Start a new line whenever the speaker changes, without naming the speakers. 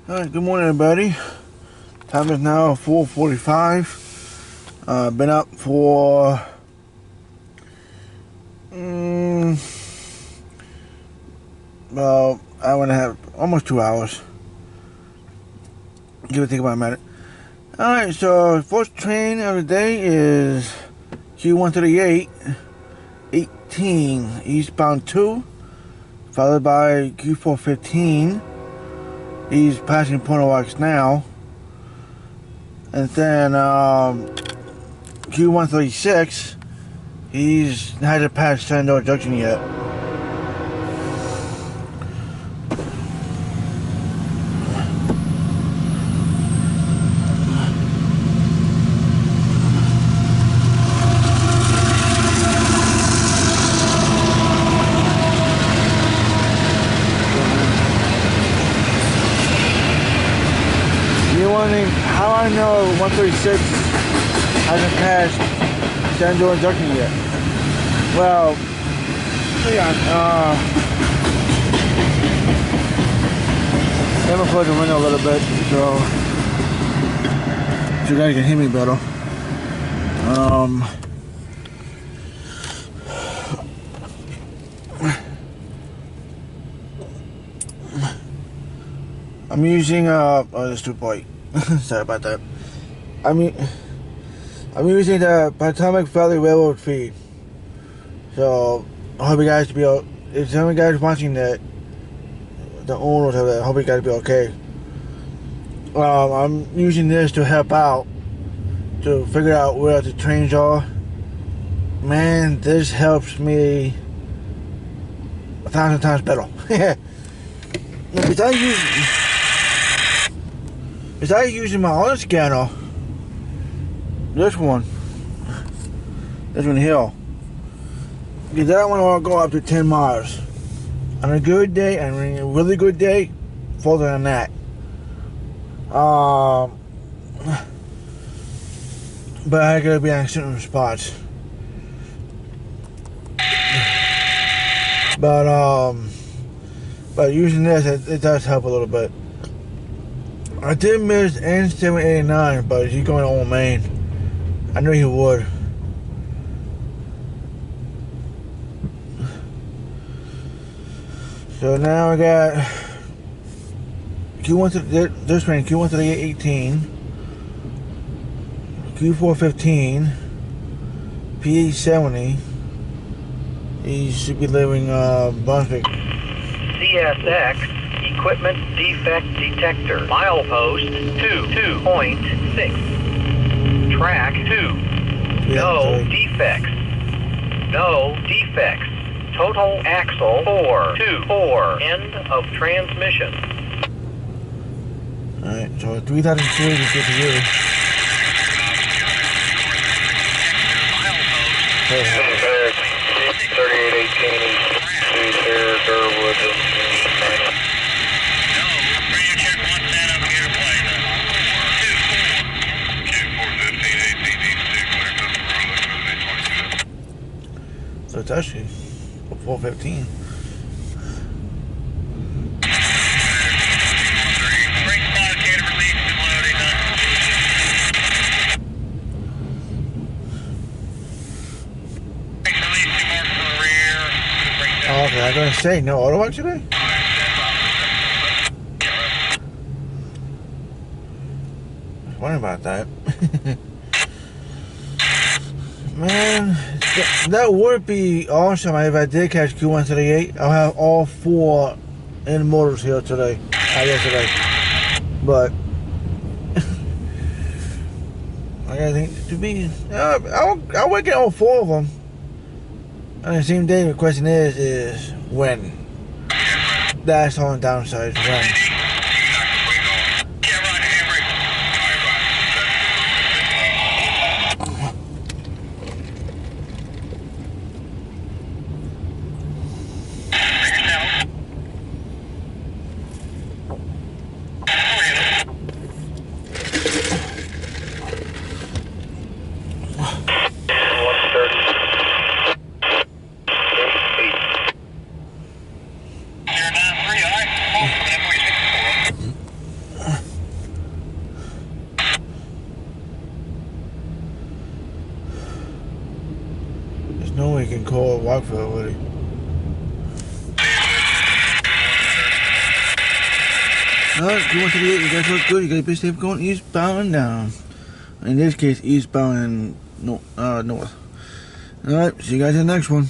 Alright, good morning everybody. Time is now 4:45. Been up for about hour and a half, almost 2 hours. Give or take about a minute. Alright, so first train of the day is Q138-18 eastbound 2, followed by Q415. He's passing Autorack now. And then Q136, he's hasn't passed Sandor Junction yet. How I know 136 hasn't passed Sandor Junction yet? Well, let me close the window a little bit so you guys can hear me better. I'm using oh, this too bright. Sorry about that. I'm using the Potomac Valley Railroad feed. So I hope you guys be if some of you guys watching that, the owners of that, I hope you guys be okay. I'm using this to help out to figure out where the trains are. Man, this helps me 1,000 times better. Besides using my other scanner, this one here, because that one will go up to 10 miles. On a good day, and a really good day, further than that. But I gotta be on certain spots. But using this, it does help a little bit. I did miss N789, but he's going to Old Main. I knew he would. So now I got this train, Q138-18, Q415, P870. He should be leaving Brunswick.
CSX Equipment Defect Detector. Milepost 2.6. Track 2. No defects. No defects. Total axle 4. End of transmission.
Alright, so 3003 is good to you.
CSX 3818 here, Durwood.
So it's actually 4:15. Oh, okay, I was gonna say no Autorack today. I was wondering about that. Man, that would be awesome if I did catch Q138. I'll have all 4 intermodals here today. Yesterday. But I gotta think to be. I'll work at all 4 of them on the same day. The question is when. That's the only downside. When. No one can call or walk for it, would he? Alright, 238, you guys look good. You gotta be safe going eastbound and down. In this case, eastbound and north. Alright, see you guys in the next one.